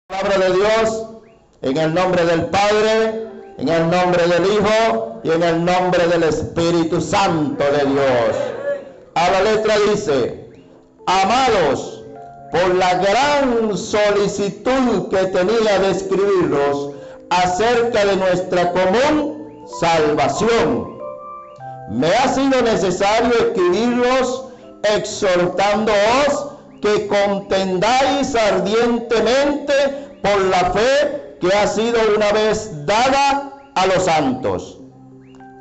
Palabra de Dios, en el nombre del Padre, en el nombre del Hijo y en el nombre del Espíritu Santo de Dios. A la letra dice: amados, por la gran solicitud que tenía de escribirlos acerca de nuestra común salvación, me ha sido necesario escribirlos exhortándoos que contendáis ardientemente por la fe que ha sido una vez dada a los santos.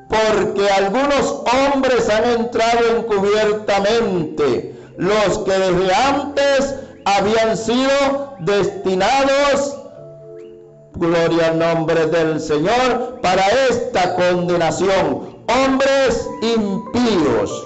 Porque algunos hombres han entrado encubiertamente, los que desde antes habían sido destinados, gloria al nombre del Señor, para esta condenación, hombres impíos,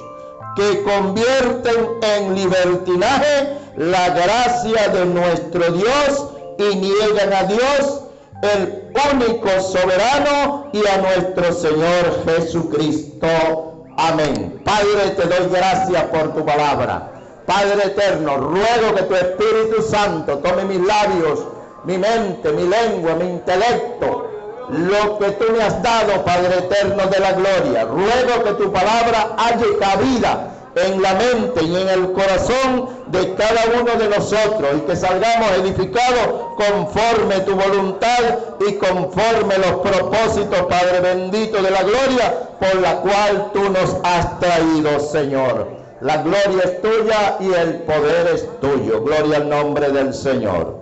que convierten en libertinaje la gracia de nuestro Dios y niegan a Dios, el único soberano, y a nuestro Señor Jesucristo. Amén. Padre, te doy gracias por tu palabra. Padre eterno, ruego que tu Espíritu Santo tome mis labios, mi mente, mi lengua, mi intelecto, lo que tú me has dado, Padre eterno de la gloria. Ruego que tu palabra halle cabida en la mente y en el corazón de cada uno de nosotros, y que salgamos edificados conforme tu voluntad y conforme los propósitos, Padre bendito de la gloria, por la cual tú nos has traído, Señor. La gloria es tuya y el poder es tuyo. Gloria al nombre del Señor.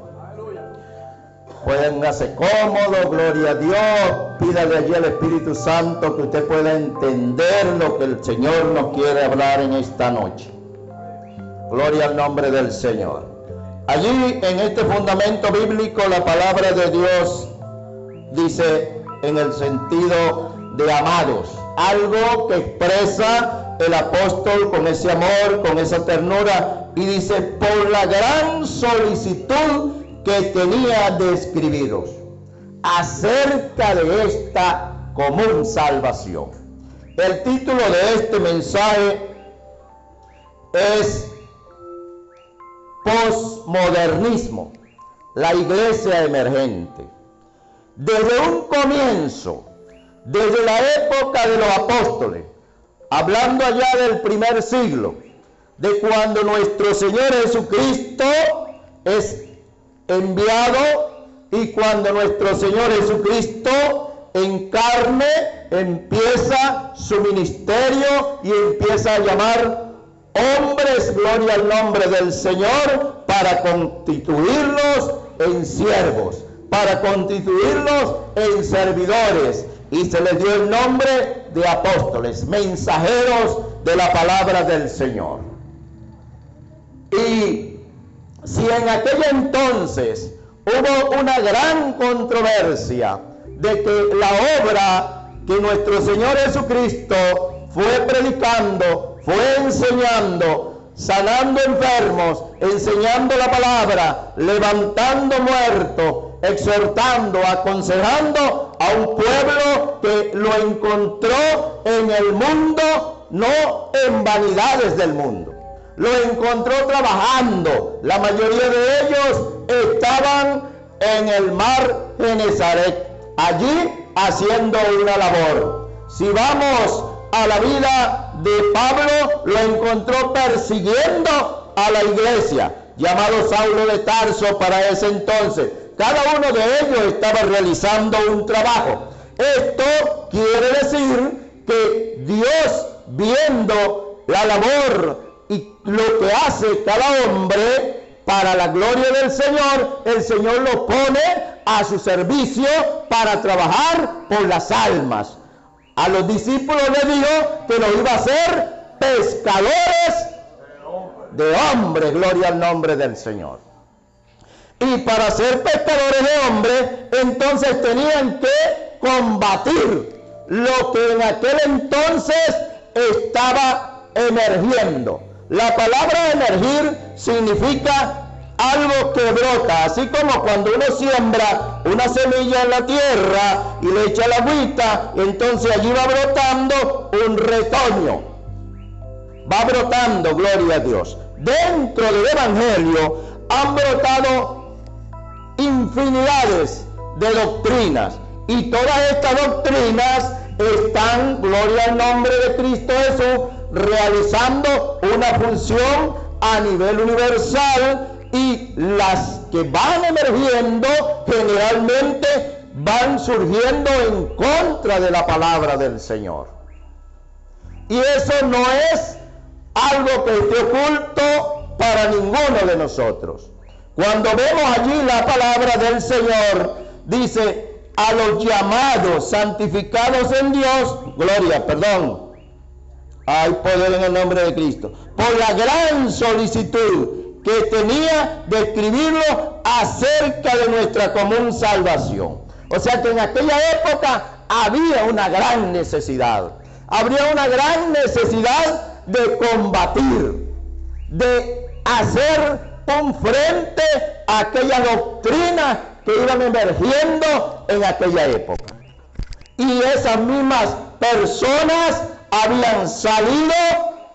Póngase cómodo, gloria a Dios. Pídale allí al Espíritu Santo que usted pueda entender lo que el Señor nos quiere hablar en esta noche. Gloria al nombre del Señor. Allí en este fundamento bíblico la palabra de Dios dice en el sentido de amados, algo que expresa el apóstol con ese amor, con esa ternura, y dice: por la gran solicitud que tenía de escribiros acerca de esta común salvación. El título de este mensaje es Posmodernismo, la iglesia emergente. Desde un comienzo, desde la época de los apóstoles, hablando allá del primer siglo, de cuando nuestro Señor Jesucristo es enviado, y cuando nuestro Señor Jesucristo en carne empieza su ministerio y empieza a llamar hombres, gloria al nombre del Señor, para constituirlos en siervos, para constituirlos en servidores, y se les dio el nombre de apóstoles, mensajeros de la palabra del Señor. Y si en aquel entonces hubo una gran controversia de que la obra que nuestro Señor Jesucristo fue predicando, fue enseñando, sanando enfermos, enseñando la palabra, levantando muertos, exhortando, aconsejando a un pueblo que lo encontró en el mundo, no en vanidades del mundo. Lo encontró trabajando. La mayoría de ellos estaban en el mar Genesaret, allí haciendo una labor. Si vamos a la vida de Pablo, lo encontró persiguiendo a la iglesia, llamado Saulo de Tarso para ese entonces. Cada uno de ellos estaba realizando un trabajo. Esto quiere decir que Dios, viendo la labor y lo que hace cada hombre para la gloria del Señor, el Señor lo pone a su servicio para trabajar por las almas. A los discípulos le dijo que los iba a hacer pescadores de hombres, gloria al nombre del Señor. Y para ser pescadores de hombres, entonces tenían que combatir lo que en aquel entonces estaba emergiendo. La palabra emergir significa algo que brota, así como cuando uno siembra una semilla en la tierra y le echa la agüita, entonces allí va brotando un retoño. Va brotando, gloria a Dios. Dentro del Evangelio han brotado infinidades de doctrinas. Y todas estas doctrinas están, gloria al nombre de Cristo Jesús, realizando una función a nivel universal, y las que van emergiendo generalmente van surgiendo en contra de la palabra del Señor. Y eso no es algo que esté oculto para ninguno de nosotros. Cuando vemos allí la palabra del Señor, dice: a los llamados, santificados en Dios, hay poder en el nombre de Cristo, por la gran solicitud que tenía de escribirlo acerca de nuestra común salvación. O sea que en aquella época había una gran necesidad, habría una gran necesidad de combatir, de hacer un frente a aquella doctrina que iban emergiendo en aquella época. Y esas mismas personas habían salido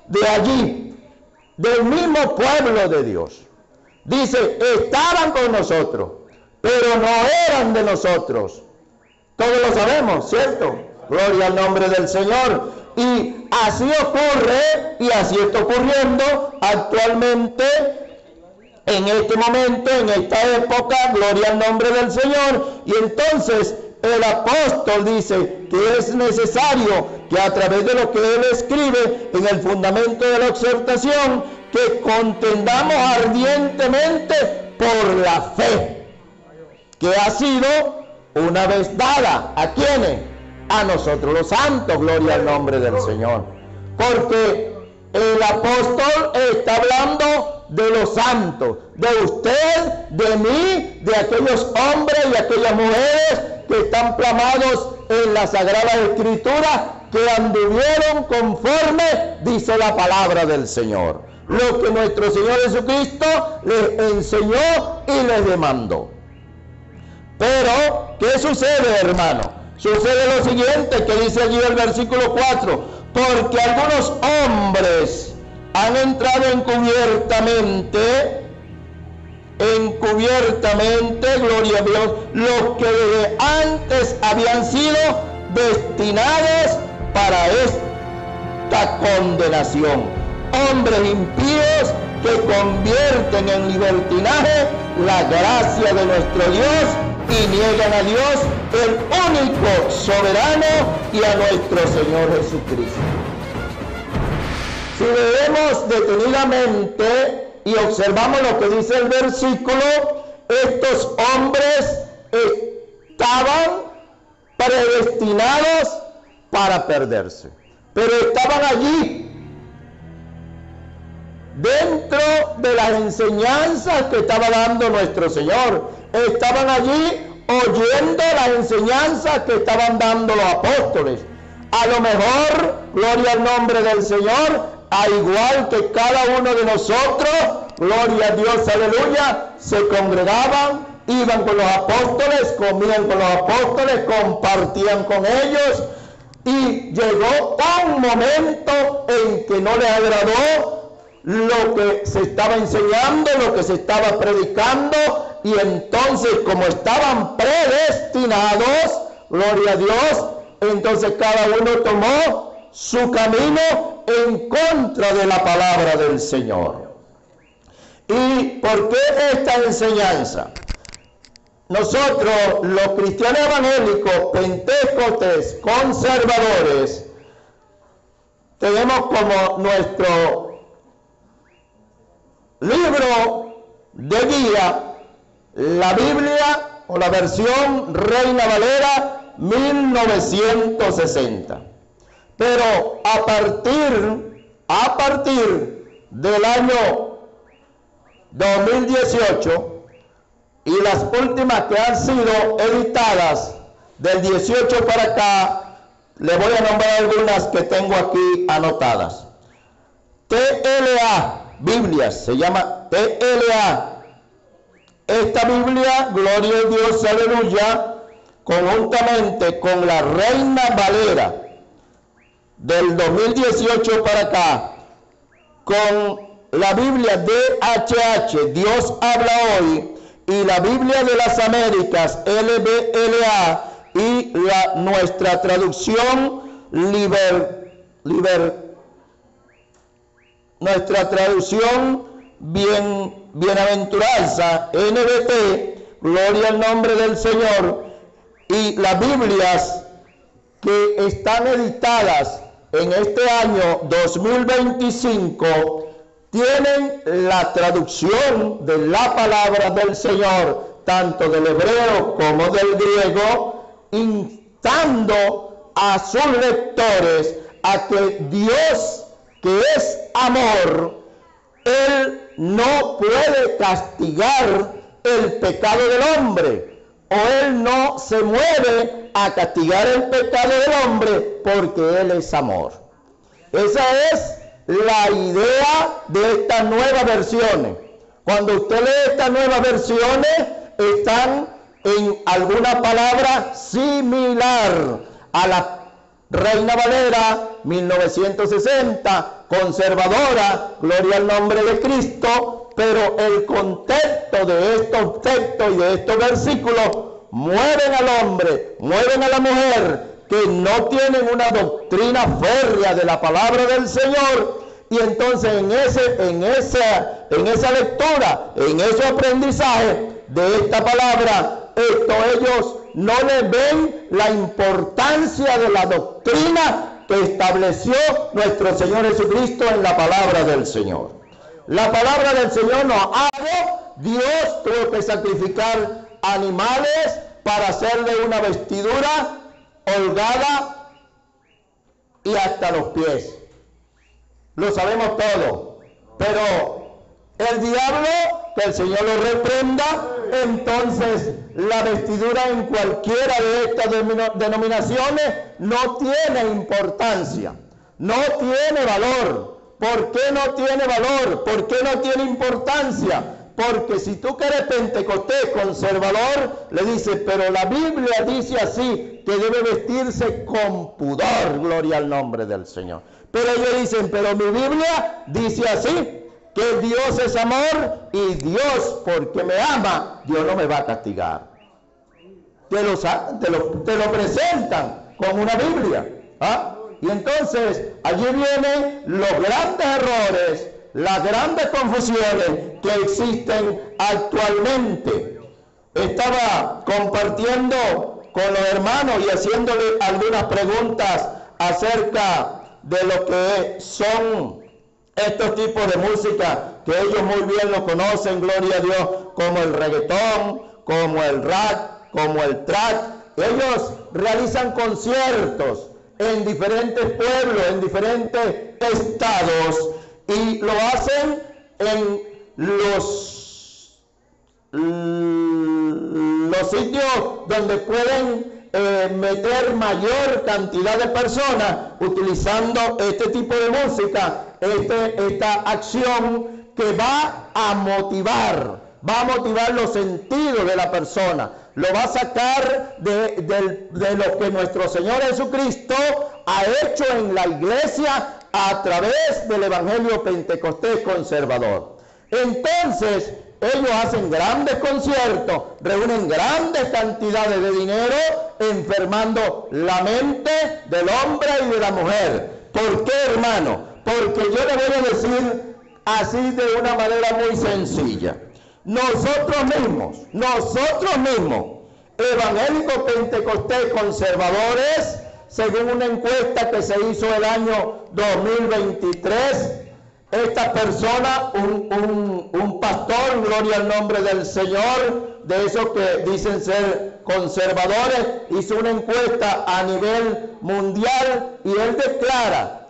de allí, del mismo pueblo de Dios. Dice, estaban con nosotros, pero no eran de nosotros. Todos lo sabemos, ¿cierto? Gloria al nombre del Señor. Y así ocurre, y así está ocurriendo actualmente, en este momento, en esta época, gloria al nombre del Señor. Y entonces el apóstol dice que es necesario que a través de lo que él escribe en el fundamento de la exhortación, que contendamos ardientemente por la fe que ha sido una vez dada. ¿A quiénes? A nosotros los santos, gloria al nombre del Señor. Porque el apóstol está hablando de los santos, de usted, de mí, de aquellos hombres y aquellas mujeres que están plasmados en la Sagrada Escritura, que anduvieron conforme, dice la palabra del Señor, lo que nuestro Señor Jesucristo les enseñó y les demandó. Pero, ¿qué sucede, hermano? Sucede lo siguiente que dice allí el versículo 4, porque algunos hombres han entrado encubiertamente, gloria a Dios, los que desde antes habían sido destinados para esta condenación. Hombres impíos que convierten en libertinaje la gracia de nuestro Dios y niegan a Dios, el único soberano, y a nuestro Señor Jesucristo. Si leemos detenidamente y observamos lo que dice el versículo, estos hombres estaban predestinados para perderse, pero estaban allí dentro de las enseñanzas que estaba dando nuestro Señor. Estaban allí oyendo las enseñanzas que estaban dando los apóstoles. A lo mejor, gloria al nombre del Señor, a igual que cada uno de nosotros, gloria a Dios, aleluya, se congregaban, iban con los apóstoles, comían con los apóstoles, compartían con ellos, y llegó un momento en que no les agradó lo que se estaba enseñando, lo que se estaba predicando, y entonces, como estaban predestinados, gloria a Dios, entonces cada uno tomó su camino en contra de la palabra del Señor. ¿Y por qué esta enseñanza? Nosotros, los cristianos evangélicos, pentecostés, conservadores, tenemos como nuestro libro de guía la Biblia, o la versión Reina Valera 1960. Pero a partir del año 2018 y las últimas que han sido editadas del 18 para acá, le voy a nombrar algunas que tengo aquí anotadas. TLA Biblias, se llama TLA. Esta Biblia, gloria a Dios, aleluya, conjuntamente con la Reina Valera del 2018 para acá, con la Biblia DHH, Dios habla hoy, y la Biblia de las Américas, LBLA, y nuestra traducción nuestra traducción bienaventuranza, NBT, gloria al nombre del Señor, y las Biblias que están editadas en este año 2025 tienen la traducción de la palabra del Señor, tanto del hebreo como del griego, instando a sus lectores a que Dios, que es amor, Él no puede castigar el pecado del hombre, o Él no se mueve a castigar el pecado del hombre, porque Él es amor. Esa es la idea de estas nuevas versiones. Cuando usted lee estas nuevas versiones, están en alguna palabra similar a la Reina Valera 1960, conservadora, gloria al nombre de Cristo, pero el contexto de estos textos y de estos versículos mueven al hombre, mueven a la mujer, que no tienen una doctrina férrea de la palabra del Señor, y entonces en esa lectura, en ese aprendizaje de esta palabra, ellos no le ven la importancia de la doctrina que estableció nuestro Señor Jesucristo en la palabra del Señor. La palabra del Señor nos habló, Dios tuvo que sacrificar animales para hacerle una vestidura holgada y hasta los pies. Lo sabemos todo, pero el diablo, que el Señor lo reprenda, entonces la vestidura en cualquiera de estas denominaciones no tiene importancia, no tiene valor. ¿Por qué no tiene valor? ¿Por qué no tiene importancia? Porque si tú que eres pentecostés conservador, le dices, pero la Biblia dice así, que debe vestirse con pudor, gloria al nombre del Señor. Pero ellos dicen, pero mi Biblia dice así, que Dios es amor y Dios, porque me ama, Dios no me va a castigar. Te lo presentan como una Biblia. ¿Ah? Y entonces allí vienen los grandes errores, las grandes confusiones que existen actualmente. Estaba compartiendo con los hermanos y haciéndole algunas preguntas acerca de lo que son estos tipos de música, que ellos muy bien lo conocen, gloria a Dios, como el reggaetón, como el rap, como el trap. Ellos realizan conciertos en diferentes pueblos, en diferentes estados, y lo hacen en los sitios donde pueden meter mayor cantidad de personas utilizando este tipo de música, esta acción que va a motivar los sentidos de la persona, lo va a sacar de lo que nuestro Señor Jesucristo ha hecho en la iglesia a través del Evangelio Pentecostés conservador. Entonces, ellos hacen grandes conciertos, reúnen grandes cantidades de dinero, enfermando la mente del hombre y de la mujer. ¿Por qué, hermano? Porque yo le voy a decir así de una manera muy sencilla. Nosotros mismos, evangélicos pentecostés conservadores, según una encuesta que se hizo el año 2023, esta persona, un pastor, gloria al nombre del Señor, de esos que dicen ser conservadores, hizo una encuesta a nivel mundial y él declara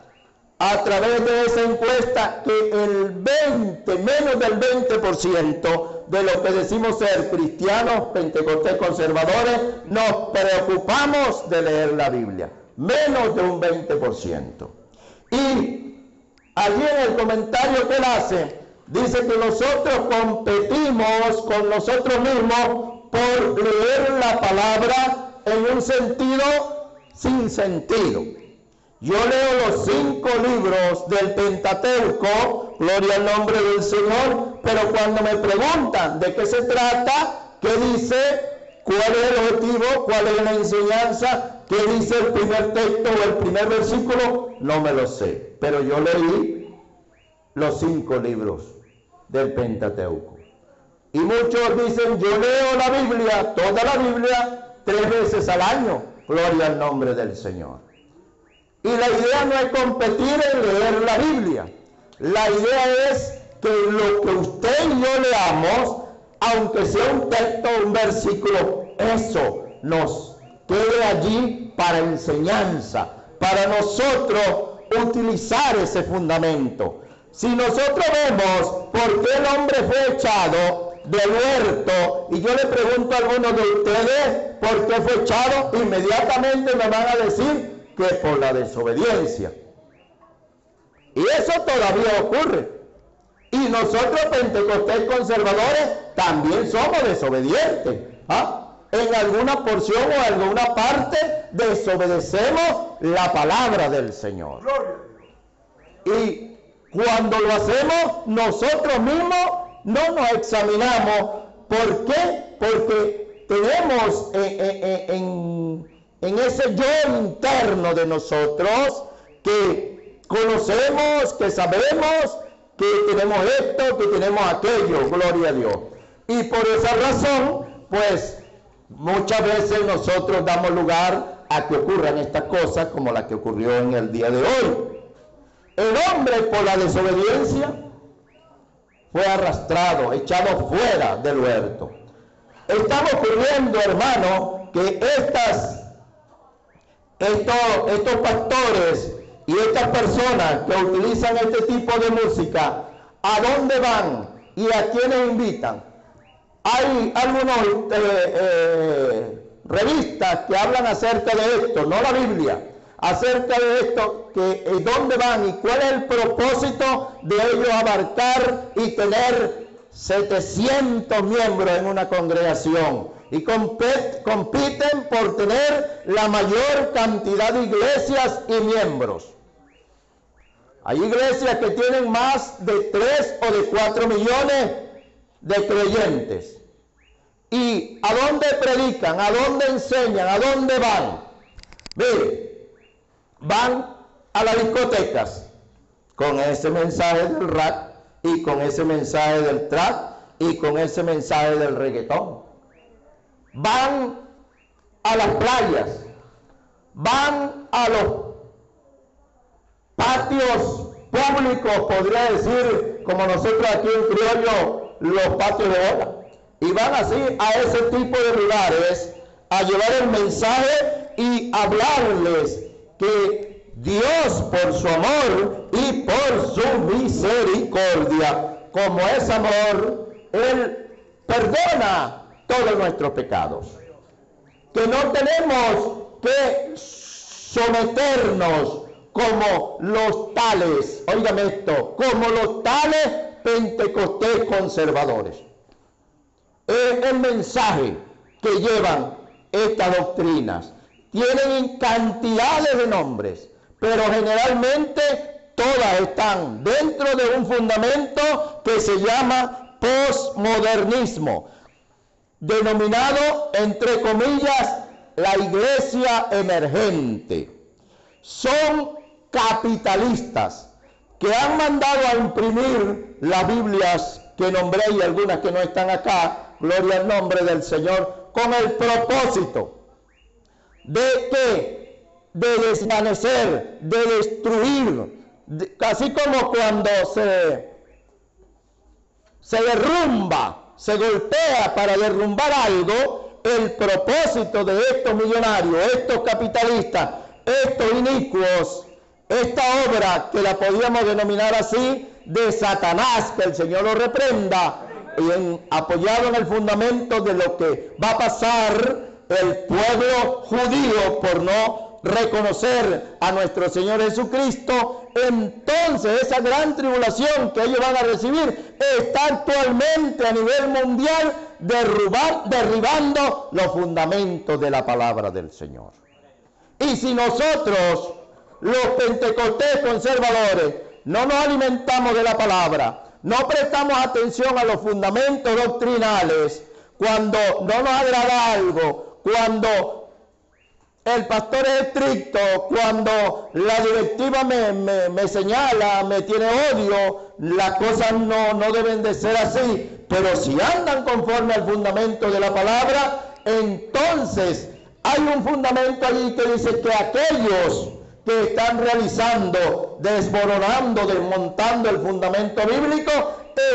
a través de esa encuesta que menos del 20% de los que decimos ser cristianos, pentecostés conservadores, nos preocupamos de leer la Biblia. Menos de un 20%. Y allí en el comentario que él hace, dice que nosotros competimos con nosotros mismos por leer la palabra en un sentido sin sentido. Yo leo los 5 libros del Pentateuco gloria al nombre del Señor, pero cuando me preguntan de qué se trata, qué dice, cuál es el objetivo, cuál es la enseñanza, qué dice el primer texto o el primer versículo, no me lo sé. Pero yo leí los 5 libros del Pentateuco. Y muchos dicen, yo leo la Biblia, toda la Biblia, 3 veces al año. Gloria al nombre del Señor. Y la idea no es competir en leer la Biblia. La idea es que lo que usted y yo leamos, aunque sea un texto o un versículo, eso nos quede allí para enseñanza, para nosotros utilizar ese fundamento. Si nosotros vemos por qué el hombre fue echado del huerto, y yo le pregunto a algunos de ustedes por qué fue echado, inmediatamente me van a decir que por la desobediencia. Y eso todavía ocurre. Y nosotros, pentecostés conservadores, también somos desobedientes. En alguna porción o alguna parte desobedecemos la palabra del Señor. Y cuando lo hacemos, nosotros mismos no nos examinamos. ¿Por qué? Porque tenemos en ese yo interno de nosotros que conocemos, que sabemos, que tenemos esto, que tenemos aquello, gloria a Dios. Y por esa razón, pues, muchas veces nosotros damos lugar a que ocurran estas cosas como la que ocurrió en el día de hoy. El hombre, por la desobediencia, fue arrastrado, echado fuera del huerto. Está ocurriendo, hermano, que estos pastores y estas personas que utilizan este tipo de música, ¿a dónde van y a quiénes invitan? Hay algunas revistas que hablan acerca de esto, no la Biblia, acerca de esto, que dónde van y cuál es el propósito de ellos abarcar y tener 700 miembros en una congregación. Y compiten por tener la mayor cantidad de iglesias y miembros. Hay iglesias que tienen más de 3 o de 4 millones de creyentes. ¿Y a dónde predican? ¿A dónde enseñan? ¿A dónde van? Mire, van a las discotecas con ese mensaje del rap y con ese mensaje del trap y con ese mensaje del reggaetón. Van a las playas, van a los patios públicos, podría decir, como nosotros aquí en criollo, los patios de bola, y van así a ese tipo de lugares a llevar el mensaje y hablarles que Dios, por su amor y por su misericordia, como es amor, Él perdona todos nuestros pecados, que no tenemos que someternos como los tales, óigame esto, como los tales pentecostés conservadores. Es el mensaje que llevan estas doctrinas. Tienen cantidades de nombres, pero generalmente todas están dentro de un fundamento que se llama posmodernismo, denominado, entre comillas, la iglesia emergente. Son capitalistas que han mandado a imprimir las Biblias que nombré y algunas que no están acá, gloria al nombre del Señor, con el propósito de desvanecer, de destruir, así como cuando se derrumba, se golpea para derrumbar algo. El propósito de estos millonarios, estos capitalistas, estos inicuos, esta obra que la podíamos denominar así, de Satanás, que el Señor lo reprenda, y apoyado en el fundamento de lo que va a pasar el pueblo judío por no reconocer a nuestro Señor Jesucristo, entonces esa gran tribulación que ellos van a recibir está actualmente a nivel mundial derribando los fundamentos de la palabra del Señor. Y si nosotros, los pentecostés conservadores, no nos alimentamos de la palabra, no prestamos atención a los fundamentos doctrinales, cuando no nos agrada algo, cuando el pastor es estricto, cuando la directiva me señala, me tiene odio, las cosas no deben de ser así, pero si andan conforme al fundamento de la palabra, entonces hay un fundamento allí que dice que aquellos que están realizando, desmoronando, desmontando el fundamento bíblico,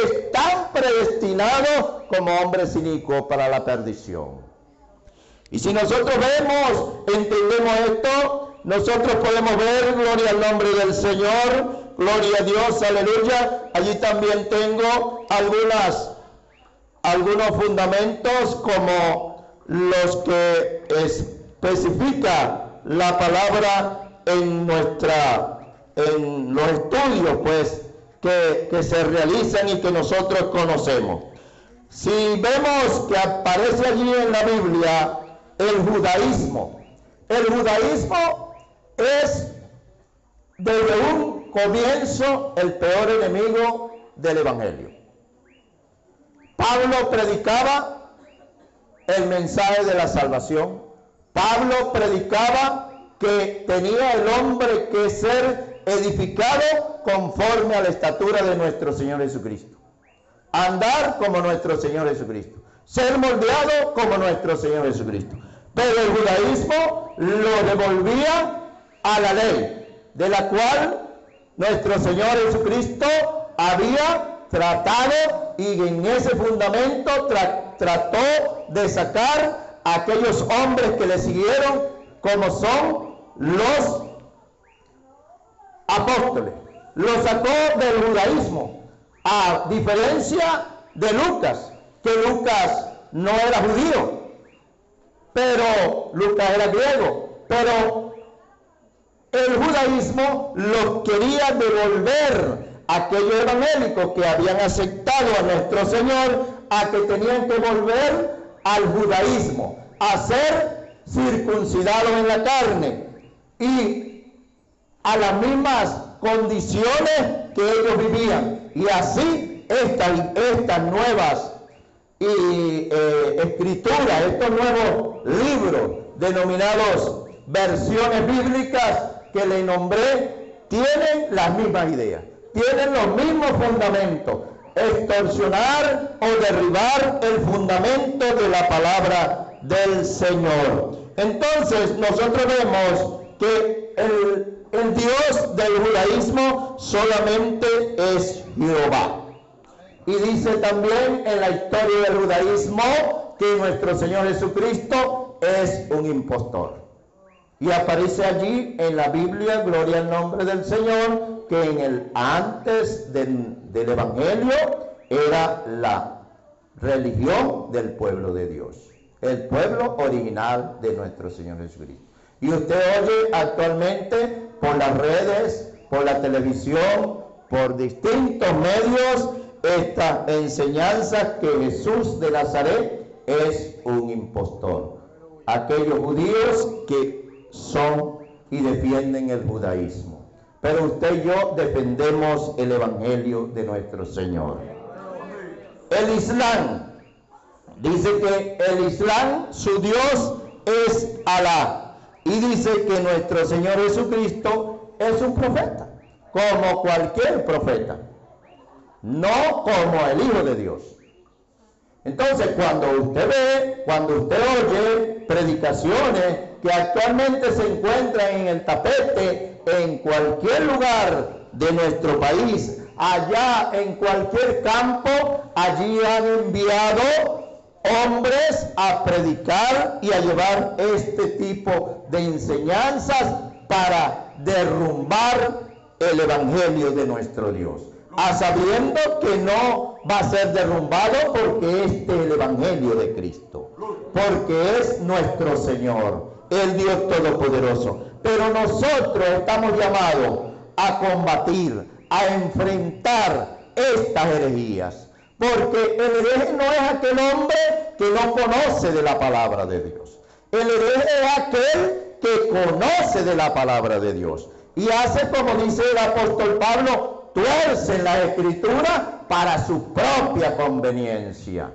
están predestinados como hombres inicuos para la perdición. Y si nosotros vemos, entendemos esto, nosotros podemos ver, gloria al nombre del Señor, gloria a Dios, aleluya. Allí también tengo algunos fundamentos como los que especifica la palabra en los estudios pues que se realizan y que nosotros conocemos. Si vemos que aparece allí en la Biblia el judaísmo es desde un comienzo el peor enemigo del evangelio. Pablo predicaba el mensaje de la salvación. Pablo predicaba que tenía el hombre que ser edificado conforme a la estatura de nuestro Señor Jesucristo. Andar como nuestro Señor Jesucristo. Ser moldeado como nuestro Señor Jesucristo. Pero el judaísmo lo devolvía a la ley, de la cual nuestro Señor Jesucristo había tratado, y en ese fundamento trató de sacar a aquellos hombres que le siguieron, como son los apóstoles. Lo sacó del judaísmo, a diferencia de Lucas, que Lucas no era judío, pero Lucas era griego, pero el judaísmo los quería devolver a aquellos evangélicos que habían aceptado a nuestro Señor, a que tenían que volver al judaísmo, a ser circuncidados en la carne y a las mismas condiciones que ellos vivían. Y así estas nuevas escrituras, estos nuevos libros denominados versiones bíblicas que le nombré, tienen las mismas ideas, tienen los mismos fundamentos: extorsionar o derribar el fundamento de la palabra del Señor. Entonces nosotros vemos que el Dios del judaísmo solamente es Jehová. Y dice también en la historia del judaísmo que nuestro Señor Jesucristo es un impostor. Y aparece allí en la Biblia, gloria al nombre del Señor, que en el antes del Evangelio era la religión del pueblo de Dios, el pueblo original de nuestro Señor Jesucristo. Y usted oye actualmente por las redes, por la televisión, por distintos medios, esta enseñanza que Jesús de Nazaret es un impostor. Aquellos judíos que son y defienden el judaísmo. Pero usted y yo defendemos el evangelio de nuestro Señor. El Islam dice que el Islam, su Dios es Alá. Y dice que nuestro Señor Jesucristo es un profeta, como cualquier profeta, no como el Hijo de Dios. Entonces, cuando usted oye predicaciones que actualmente se encuentran en el tapete en cualquier lugar de nuestro país, allá en cualquier campo, allí han enviado hombres a predicar y a llevar este tipo de enseñanzas para derrumbar el evangelio de nuestro Dios, a sabiendo que no va a ser derrumbado porque este es el evangelio de Cristo, porque es nuestro Señor, el Dios Todopoderoso. Pero nosotros estamos llamados a combatir, a enfrentar estas herejías. Porque el hereje no es aquel hombre que no conoce de la palabra de Dios. El hereje es aquel que conoce de la palabra de Dios. Y hace, como dice el apóstol Pablo, tuercen la Escritura para su propia conveniencia.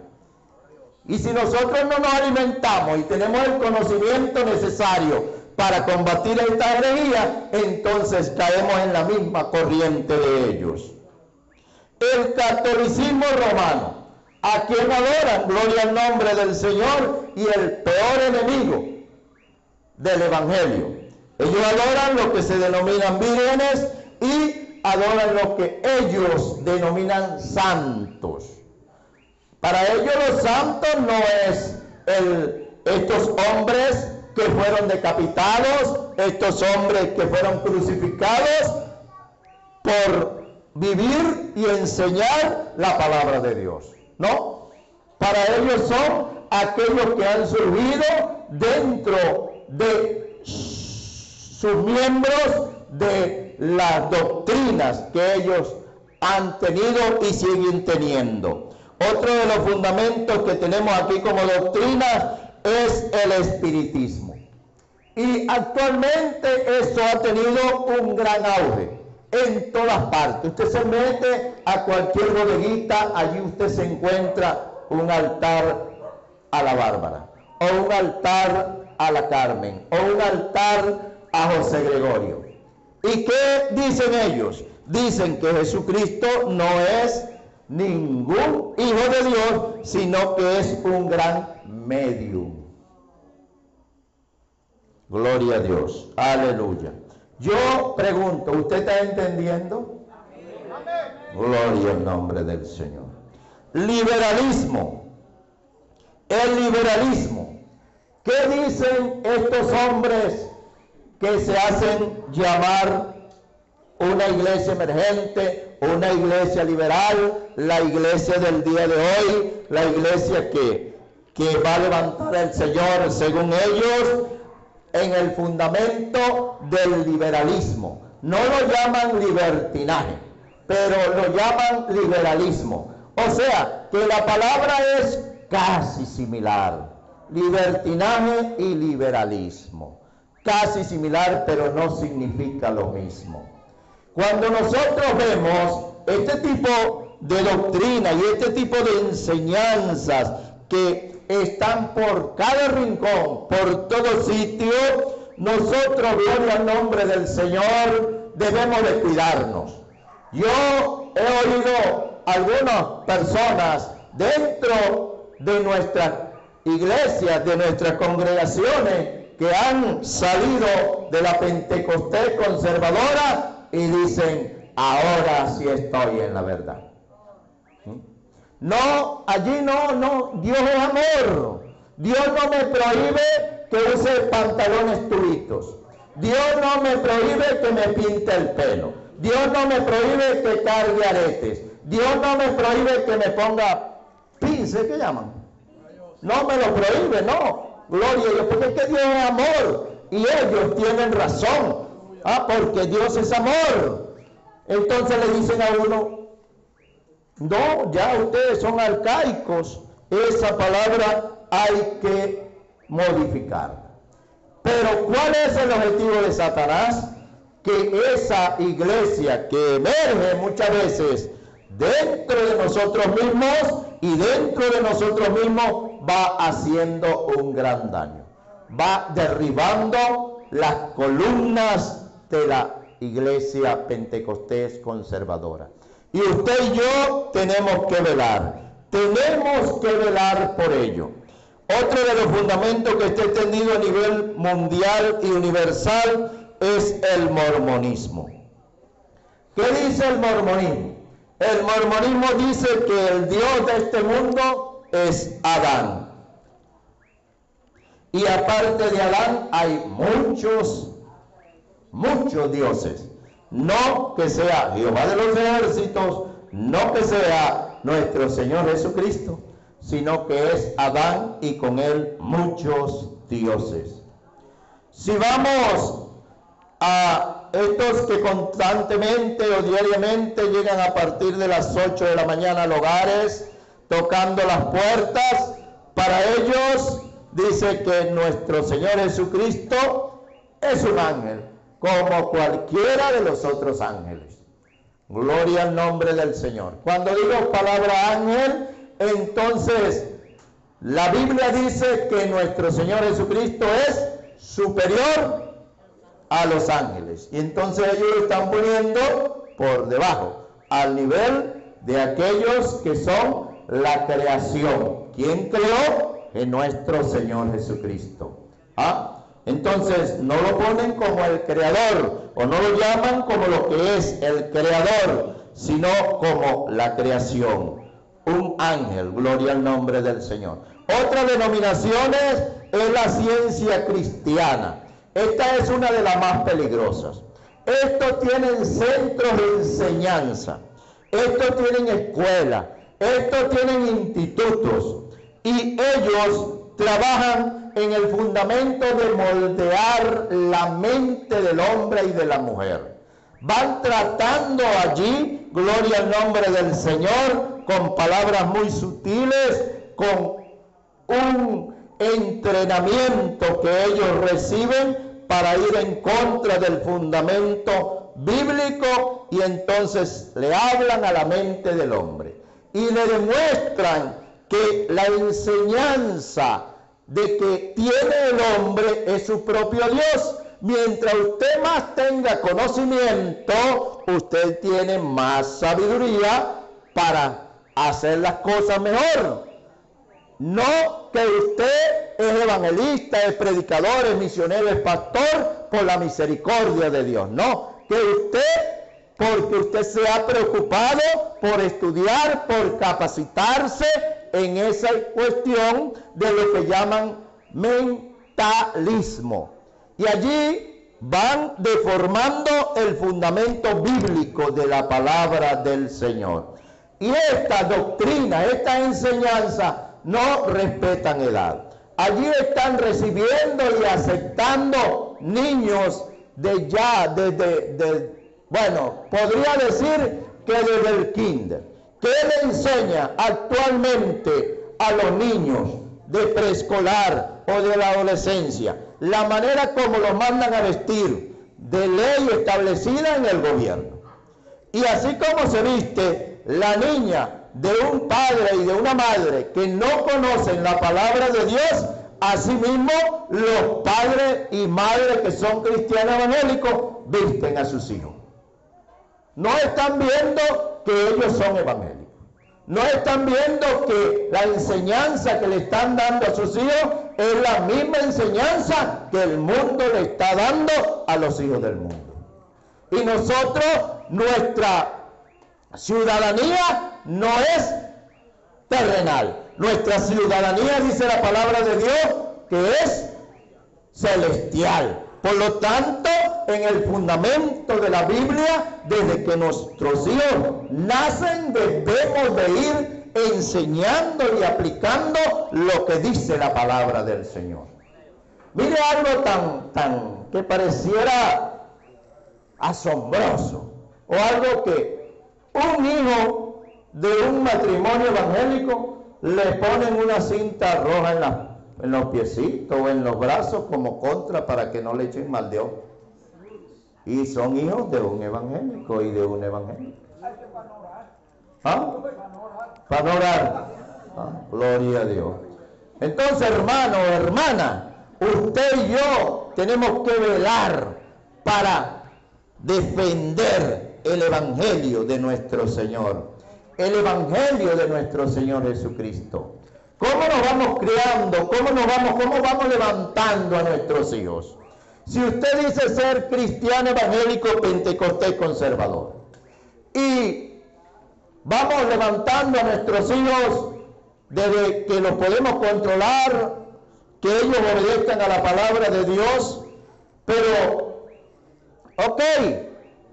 Y si nosotros no nos alimentamos y tenemos el conocimiento necesario para combatir esta herejía, entonces caemos en la misma corriente de ellos. El catolicismo romano, a quien adoran, gloria al nombre del Señor, y el peor enemigo del Evangelio. Ellos adoran lo que se denominan vírgenes y adoran lo que ellos denominan santos. Para ellos los santos no es estos hombres que fueron decapitados, estos hombres que fueron crucificados por vivir y enseñar la palabra de Dios. No, para ellos son aquellos que han surgido dentro de sus miembros de las doctrinas que ellos han tenido y siguen teniendo. Otro de los fundamentos que tenemos aquí como doctrina es el espiritismo. Y actualmente eso ha tenido un gran auge en todas partes. Usted se mete a cualquier bodeguita, allí usted se encuentra un altar a la Bárbara, o un altar a la Carmen, o un altar a José Gregorio. ¿Y qué dicen ellos? Dicen que Jesucristo no es ningún hijo de Dios, sino que es un gran medium. Gloria a Dios, aleluya. Yo pregunto, ¿usted está entendiendo? Gloria al nombre del Señor. Liberalismo. El liberalismo. ¿Qué dicen estos hombres que se hacen llamar una iglesia emergente, una iglesia liberal, la iglesia del día de hoy, la iglesia que va a levantar el Señor según ellos, en el fundamento del liberalismo? No lo llaman libertinaje, pero lo llaman liberalismo. O sea, que la palabra es casi similar, libertinaje y liberalismo. Casi similar, pero no significa lo mismo. Cuando nosotros vemos este tipo de doctrina y este tipo de enseñanzas que están por cada rincón, por todo sitio, nosotros, gloria al nombre del Señor, debemos de cuidarnos. Yo he oído algunas personas dentro de nuestras iglesias, de nuestras congregaciones, que han salido de la Pentecostés conservadora y dicen, ahora sí estoy en la verdad. No, allí no, Dios es amor. Dios no me prohíbe que use pantalones tubitos. Dios no me prohíbe que me pinte el pelo. Dios no me prohíbe que cargue aretes. Dios no me prohíbe que me ponga pince, ¿qué llaman? No me lo prohíbe, no. Gloria a Dios, porque es que Dios es amor. Y ellos tienen razón. Porque Dios es amor. Entonces le dicen a uno, no, ya ustedes son arcaicos, esa palabra hay que modificar. Pero ¿cuál es el objetivo de Satanás? Que esa iglesia que emerge muchas veces dentro de nosotros mismos y dentro de nosotros mismos va haciendo un gran daño, va derribando las columnas de la iglesia pentecostés conservadora. Y usted y yo tenemos que velar por ello. Otro de los fundamentos que está extendido a nivel mundial y universal es el mormonismo. ¿Qué dice el mormonismo? El mormonismo dice que el Dios de este mundo es Adán. Y aparte de Adán hay muchos dioses. No que sea Jehová de los ejércitos, no que sea nuestro Señor Jesucristo, sino que es Adán y con él muchos dioses. Si vamos a estos que constantemente o diariamente llegan a partir de las 8 de la mañana a hogares, tocando las puertas, para ellos dice que nuestro Señor Jesucristo es un ángel, como cualquiera de los otros ángeles. Gloria al nombre del Señor. Cuando digo palabra ángel, entonces la Biblia dice que nuestro Señor Jesucristo es superior a los ángeles. Y entonces ellos lo están poniendo por debajo, al nivel de aquellos que son la creación. ¿Quién creó? Es nuestro Señor Jesucristo. Entonces no lo ponen como el creador, o no lo llaman como lo que es el creador, sino como la creación, un ángel. Gloria al nombre del Señor. Otra denominación es la ciencia cristiana. Esta es una de las más peligrosas. Estos tienen centros de enseñanza, estos tienen escuelas, estos tienen institutos, y ellos trabajan en el fundamento de moldear la mente del hombre y de la mujer. Van tratando allí, gloria al nombre del Señor, con palabras muy sutiles, con un entrenamiento que ellos reciben para ir en contra del fundamento bíblico, y entonces le hablan a la mente del hombre y le demuestran que la enseñanza de que tiene el hombre es su propio Dios. Mientras usted más tenga conocimiento, usted tiene más sabiduría para hacer las cosas mejor. No que usted es evangelista, es predicador, es misionero, es pastor por la misericordia de Dios. No, que usted, porque usted se ha preocupado por estudiar, por capacitarse en esa cuestión de lo que llaman mentalismo. Y allí van deformando el fundamento bíblico de la palabra del Señor. Y esta doctrina, esta enseñanza, no respetan edad. Allí están recibiendo y aceptando niños bueno, podría decir que desde el kinder. ¿Qué le enseña actualmente a los niños de preescolar o de la adolescencia? La manera como los mandan a vestir, de ley establecida en el gobierno. Y así como se viste la niña de un padre y de una madre que no conocen la palabra de Dios, asimismo los padres y madres que son cristianos evangélicos visten a sus hijos. No están viendo que ellos son evangélicos. No están viendo que la enseñanza que le están dando a sus hijos es la misma enseñanza que el mundo le está dando a los hijos del mundo. Y nosotros, nuestra ciudadanía no es terrenal. Nuestra ciudadanía, dice la palabra de Dios, que es celestial. Por lo tanto, en el fundamento de la Biblia, desde que nuestros hijos nacen, debemos de ir enseñando y aplicando lo que dice la palabra del Señor. Mire algo tan que pareciera asombroso, o algo que un hijo de un matrimonio evangélico le ponen una cinta roja en los piecitos o en los brazos como contra para que no le echen mal de ojo. Y son hijos de un evangélico y de un evangélico. Para orar. Gloria a Dios. Entonces, hermano o hermana, usted y yo tenemos que velar para defender el evangelio de nuestro Señor. El evangelio de nuestro Señor Jesucristo. ¿Cómo nos vamos criando? ¿Cómo vamos levantando a nuestros hijos? Si usted dice ser cristiano evangélico, pentecostés, conservador, y vamos levantando a nuestros hijos desde que los podemos controlar, que ellos obedezcan a la palabra de Dios, pero,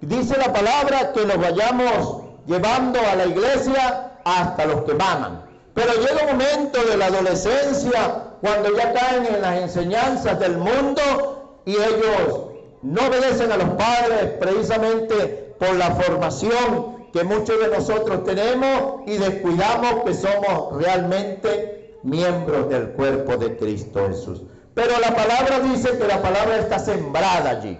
dice la palabra que los vayamos llevando a la iglesia hasta los que maman. Pero llega un momento de la adolescencia, cuando ya caen en las enseñanzas del mundo, y ellos no obedecen a los padres precisamente por la formación que muchos de nosotros tenemos, y descuidamos que somos realmente miembros del cuerpo de Cristo Jesús. Pero la palabra dice que la palabra está sembrada allí.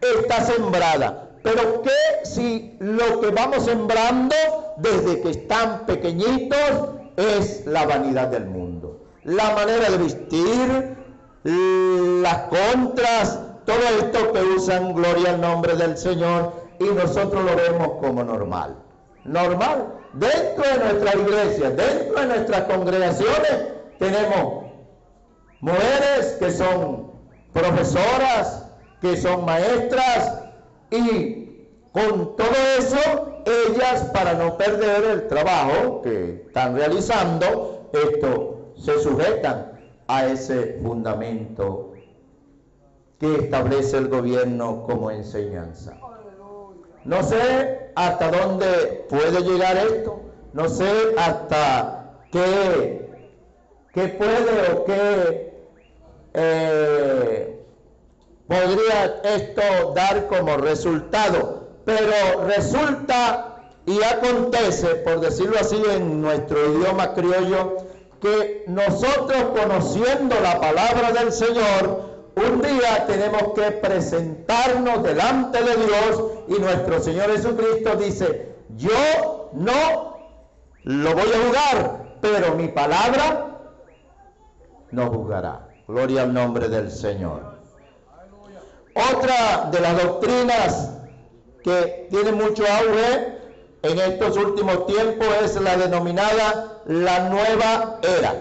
Está sembrada. Pero ¿qué si lo que vamos sembrando desde que están pequeñitos es la vanidad del mundo? La manera de vestir, las contras, todo esto que usan gloria al nombre del Señor, y nosotros lo vemos como normal. Normal. Dentro de nuestra iglesia, dentro de nuestras congregaciones, tenemos mujeres que son profesoras, que son maestras, y con todo eso, ellas, para no perder el trabajo que están realizando, se sujetan a ese fundamento que establece el gobierno como enseñanza. No sé hasta dónde puede llegar esto, no sé hasta qué puede o qué podría esto dar como resultado, pero resulta y acontece, por decirlo así en nuestro idioma criollo, que nosotros, conociendo la palabra del Señor, un día tenemos que presentarnos delante de Dios, y nuestro Señor Jesucristo dice: yo no lo voy a juzgar, pero mi palabra no juzgará. Gloria al nombre del Señor. Otra de las doctrinas que tiene mucho auge en estos últimos tiempos es la denominada la nueva era.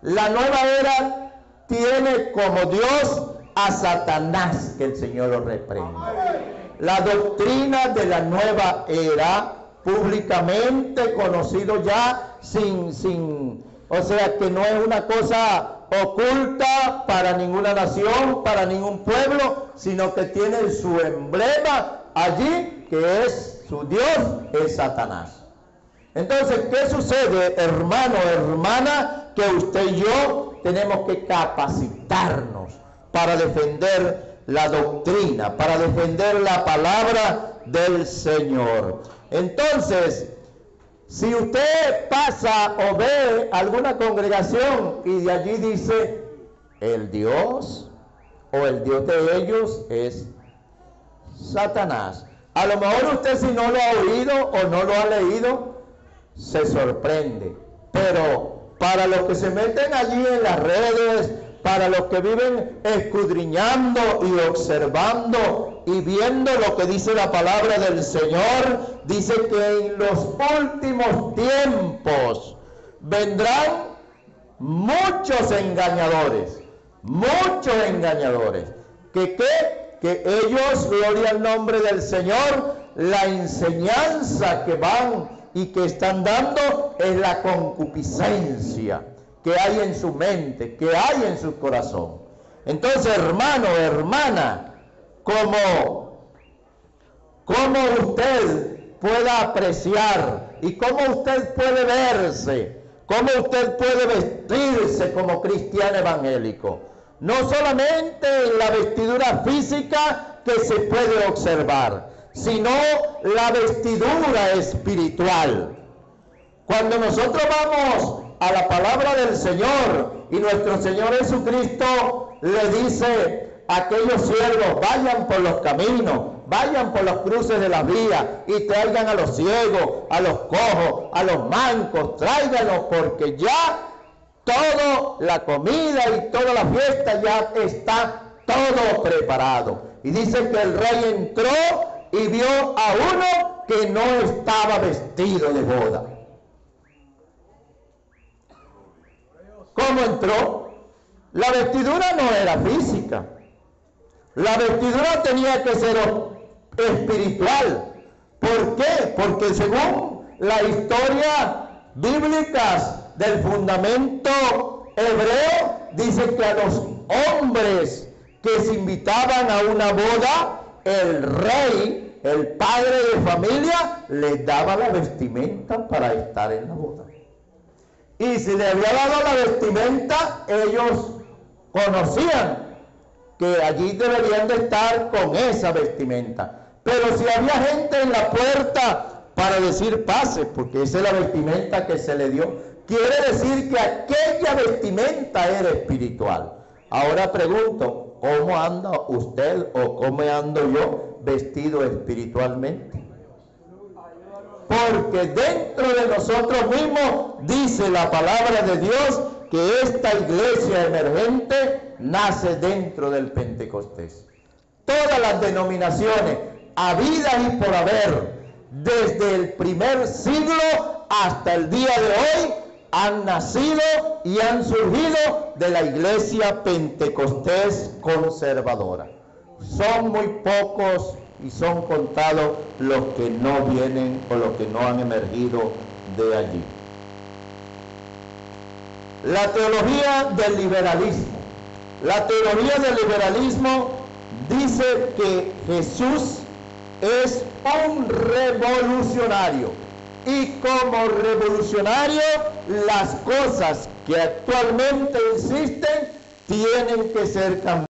La nueva era tiene como Dios a Satanás, que el Señor lo reprenda. La doctrina de la nueva era, públicamente conocido ya, o sea que no es una cosa oculta para ninguna nación, para ningún pueblo, sino que tiene su emblema allí, que es su Dios, es Satanás. Entonces, ¿qué sucede, hermano, hermana? Que usted y yo tenemos que capacitarnos para defender la doctrina, para defender la palabra del Señor. Entonces, si usted pasa o ve alguna congregación y de allí dice el Dios o el Dios de ellos es Satanás, a lo mejor usted, si no lo ha oído o no lo ha leído, se sorprende. Pero para los que se meten allí en las redes, para los que viven escudriñando y observando y viendo lo que dice la palabra del Señor, dice que en los últimos tiempos vendrán muchos engañadores, que ellos, gloria al nombre del Señor, la enseñanza que van y que están dando es la concupiscencia que hay en su mente, que hay en su corazón. Entonces, hermano, hermana, como usted pueda apreciar y cómo usted puede verse, cómo usted puede vestirse como cristiano evangélico, no solamente en la vestidura física que se puede observar, sino la vestidura espiritual. Cuando nosotros vamos a la palabra del Señor y nuestro Señor Jesucristo le dice a aquellos siervos: vayan por los caminos, vayan por los cruces de la vía y traigan a los ciegos, a los cojos, a los mancos, tráiganlos, porque ya toda la comida y toda la fiesta ya está todo preparado. Y dice que el rey entró y vio a uno que no estaba vestido de boda. ¿Cómo entró? La vestidura no era física. La vestidura tenía que ser espiritual. ¿Por qué? Porque según la historia bíblica del fundamento hebreo, dice que a los hombres que se invitaban a una boda, el rey, el padre de familia, les daba la vestimenta para estar en la boda. Y si le había dado la vestimenta, ellos conocían que allí deberían de estar con esa vestimenta. Pero si había gente en la puerta para decir pase, porque esa es la vestimenta que se le dio, quiere decir que aquella vestimenta era espiritual. Ahora pregunto, ¿cómo anda usted o cómo ando yo vestido espiritualmente. Porque dentro de nosotros mismos dice la palabra de Dios que esta iglesia emergente nace dentro del Pentecostés. Todas las denominaciones habidas y por haber, desde el primer siglo hasta el día de hoy, han nacido y han surgido de la iglesia Pentecostés conservadora. Son muy pocos y son contados los que no vienen o los que no han emergido de allí. La teología del liberalismo. La teología del liberalismo dice que Jesús es un revolucionario y como revolucionario las cosas que actualmente existen tienen que ser cambiadas.